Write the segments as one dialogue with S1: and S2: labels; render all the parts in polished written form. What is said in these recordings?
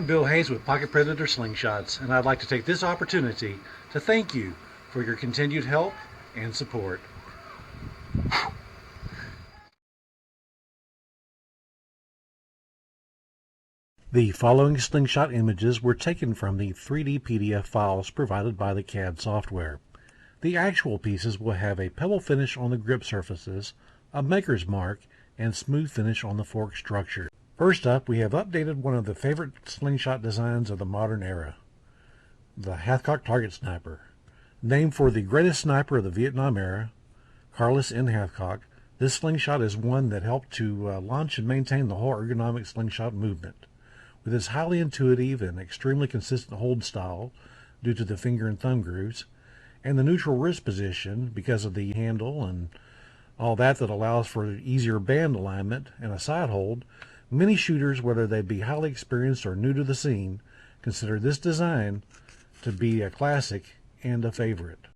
S1: Bill Hayes with Pocket Predator Slingshots, and I'd like to take this opportunity to thank you for your continued help and support. The following slingshot images were taken from the 3D PDF files provided by the CAD software. The actual pieces will have a pebble finish on the grip surfaces, a maker's mark, and smooth finish on the fork structure. First up, we have updated one of the favorite slingshot designs of the modern era, the Hathcock target sniper. Named for the greatest sniper of the Vietnam era, Carlos N. Hathcock, this slingshot is one that helped to launch and maintain the whole ergonomic slingshot movement. With its highly intuitive and extremely consistent hold style due to the finger and thumb grooves, and the neutral wrist position because of the handle and all that allows for easier band alignment and a side hold, many shooters, whether they be highly experienced or new to the scene, consider this design to be a classic and a favorite.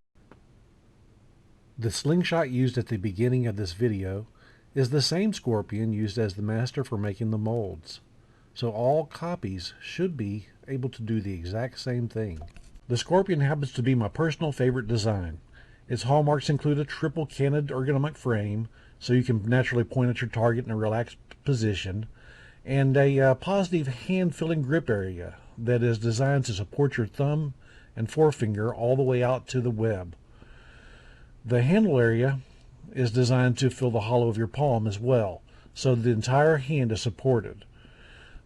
S1: The slingshot used at the beginning of this video is the same scorpion used as the master for making the molds, so all copies should be able to do the exact same thing. The scorpion happens to be my personal favorite design. Its hallmarks include a triple canted ergonomic frame, so you can naturally point at your target in a relaxed position, and a positive hand-filling grip area that is designed to support your thumb and forefinger all the way out to the web. The handle area is designed to fill the hollow of your palm as well, so the entire hand is supported.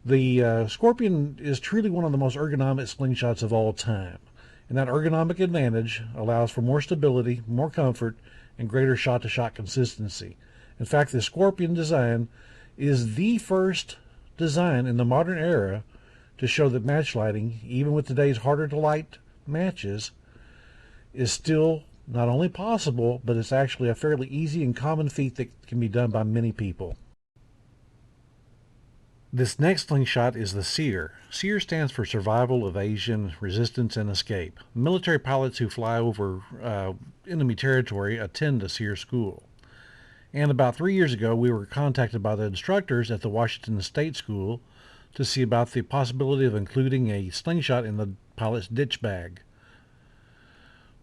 S1: The Scorpion is truly one of the most ergonomic slingshots of all time, and that ergonomic advantage allows for more stability, more comfort, and greater shot-to-shot consistency. In fact, the Scorpion design is the first design in the modern era to show that match lighting, even with today's harder to light matches, is still not only possible, but it's actually a fairly easy and common feat that can be done by many people. This next slingshot is the SEER. SEER stands for Survival, Evasion, Resistance, and Escape. Military pilots who fly over enemy territory attend a SEER school. And about 3 years ago, we were contacted by the instructors at the Washington State School to see about the possibility of including a slingshot in the pilot's ditch bag.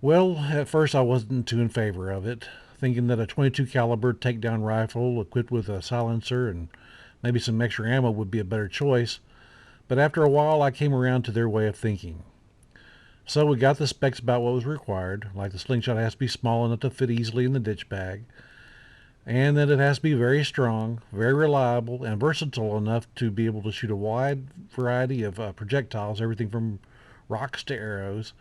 S1: Well, at first I wasn't too in favor of it, thinking that a .22 caliber takedown rifle equipped with a silencer and maybe some extra ammo would be a better choice, but after a while I came around to their way of thinking. So we got the specs about what was required, like the slingshot has to be small enough to fit easily in the ditch bag, and that it has to be very strong, very reliable, and versatile enough to be able to shoot a wide variety of projectiles, everything from rocks to arrows,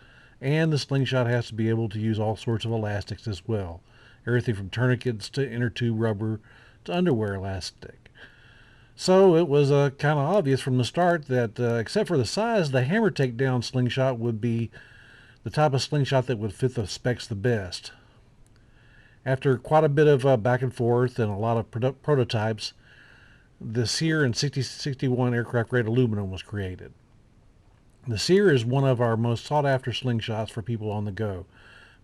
S1: and the slingshot has to be able to use all sorts of elastics as well, everything from tourniquets to inner tube rubber to underwear elastic. So it was kind of obvious from the start that, except for the size, the hammer takedown slingshot would be the type of slingshot that would fit the specs the best. After quite a bit of back and forth and a lot of prototypes, the SEER and 6061 aircraft grade aluminum was created. The SEER is one of our most sought after slingshots for people on the go.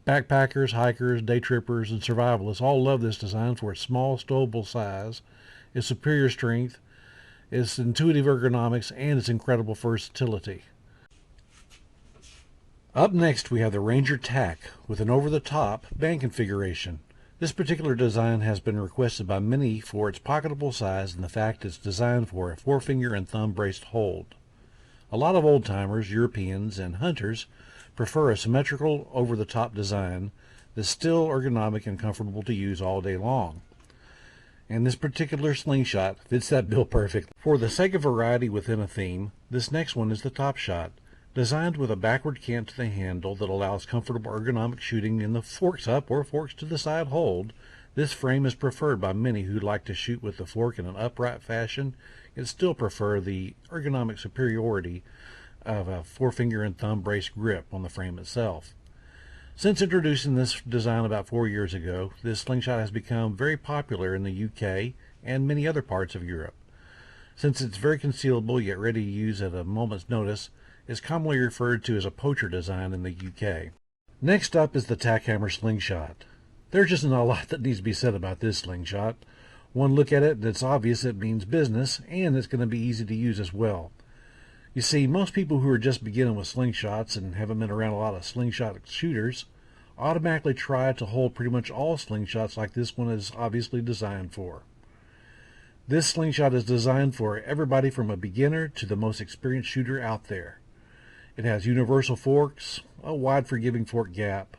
S1: Backpackers, hikers, day trippers, and survivalists all love this design for its small, stowable size, its superior strength, its intuitive ergonomics, and its incredible versatility. Up next we have the Ranger TAC with an over-the-top band configuration. This particular design has been requested by many for its pocketable size and the fact it's designed for a forefinger and thumb braced hold. A lot of old-timers, Europeans, and hunters prefer a symmetrical over-the-top design that's still ergonomic and comfortable to use all day long. And this particular slingshot fits that bill perfectly. For the sake of variety within a theme, this next one is the Top Shot. Designed with a backward cant to the handle that allows comfortable ergonomic shooting in the forks up or forks to the side hold, this frame is preferred by many who like to shoot with the fork in an upright fashion and still prefer the ergonomic superiority of a forefinger and thumb brace grip on the frame itself. Since introducing this design about 4 years ago, this slingshot has become very popular in the UK and many other parts of Europe. Since it's very concealable yet ready to use at a moment's notice, it's commonly referred to as a poacher design in the UK. Next up is the Tackhammer slingshot. There's just not a lot that needs to be said about this slingshot. One look at it and it's obvious it means business, and it's going to be easy to use as well. You see, most people who are just beginning with slingshots and haven't been around a lot of slingshot shooters automatically try to hold pretty much all slingshots like this one is obviously designed for. This slingshot is designed for everybody from a beginner to the most experienced shooter out there. It has universal forks, a wide forgiving fork gap,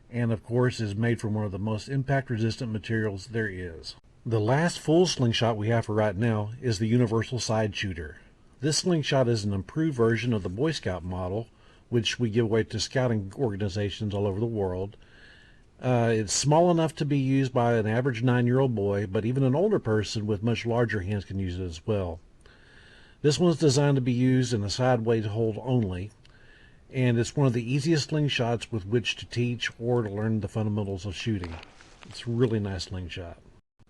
S1: and of course is made from one of the most impact resistant materials there is. The last full slingshot we have for right now is the universal side shooter. This slingshot is an improved version of the Boy Scout model, which we give away to scouting organizations all over the world. It's small enough to be used by an average 9-year-old boy, but even an older person with much larger hands can use it as well. This one's designed to be used in a sideways hold only, and it's one of the easiest slingshots with which to teach or to learn the fundamentals of shooting. It's a really nice slingshot.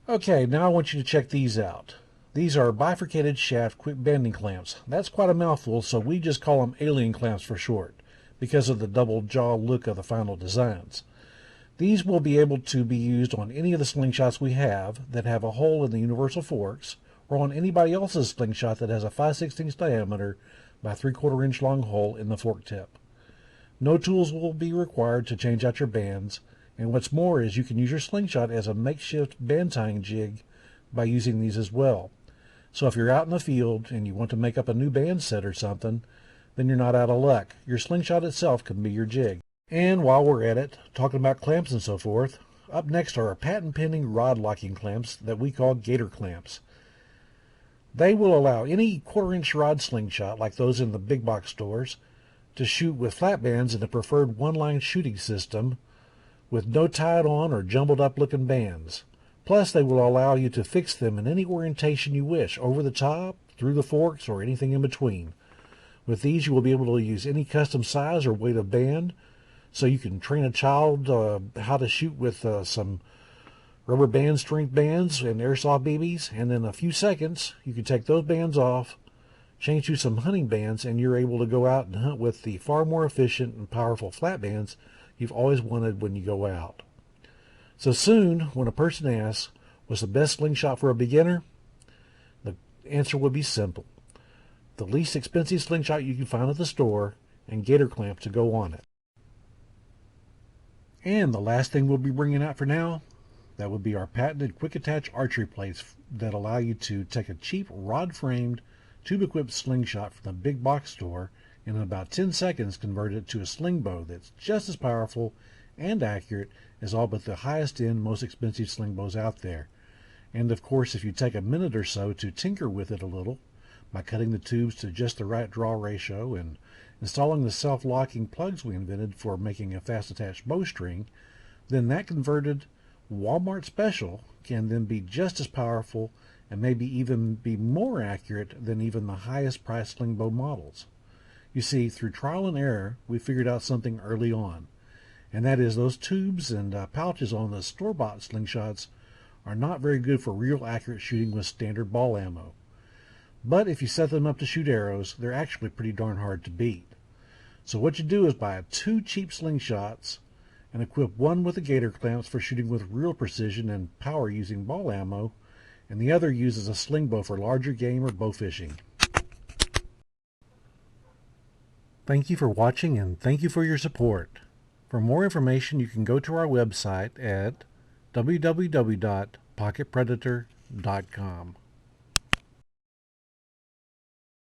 S1: Okay, now I want you to check these out. These are bifurcated shaft quick bending clamps. That's quite a mouthful, so we just call them alien clamps for short, because of the double jaw look of the final designs. These will be able to be used on any of the slingshots we have that have a hole in the universal forks, or on anybody else's slingshot that has a 5/16 diameter by 3/4 inch long hole in the fork tip. No tools will be required to change out your bands, and what's more is you can use your slingshot as a makeshift band tying jig by using these as well. So if you're out in the field and you want to make up a new band set or something, then you're not out of luck. Your slingshot itself can be your jig. And while we're at it, talking about clamps and so forth, up next are our patent-pending rod locking clamps that we call Gator clamps. They will allow any 1/4 inch rod slingshot, like those in the big box stores, to shoot with flat bands in the preferred one-line shooting system with no tied on or jumbled up looking bands. Plus, they will allow you to fix them in any orientation you wish, over the top, through the forks, or anything in between. With these, you will be able to use any custom size or weight of band, so you can train a child how to shoot with some rubber band strength bands and airsoft BBs, and in a few seconds, you can take those bands off, change to some hunting bands, and you're able to go out and hunt with the far more efficient and powerful flat bands you've always wanted when you go out. So soon, when a person asks, what's the best slingshot for a beginner? The answer would be simple. The least expensive slingshot you can find at the store, and Gator clamps to go on it. And the last thing we'll be bringing out for now, that would be our patented quick attach archery plates that allow you to take a cheap rod-framed, tube-equipped slingshot from the big box store and in about 10 seconds convert it to a Slingbow that's just as powerful and accurate as all but the highest end, most expensive Slingbows out there. And of course, if you take a minute or so to tinker with it a little by cutting the tubes to just the right draw ratio and installing the self-locking plugs we invented for making a fast attached bowstring, then that converted Walmart special can then be just as powerful and maybe even be more accurate than even the highest priced Slingbow models. You see, through trial and error, we figured out something early on, and that is those tubes and pouches on the store-bought slingshots are not very good for real accurate shooting with standard ball ammo. But if you set them up to shoot arrows, they're actually pretty darn hard to beat. So what you do is buy 2 cheap slingshots and equip one with the Gator clamps for shooting with real precision and power using ball ammo, and the other uses a Slingbow for larger game or bow fishing. Thank you for watching, and thank you for your support. For more information, you can go to our website at www.pocketpredator.com.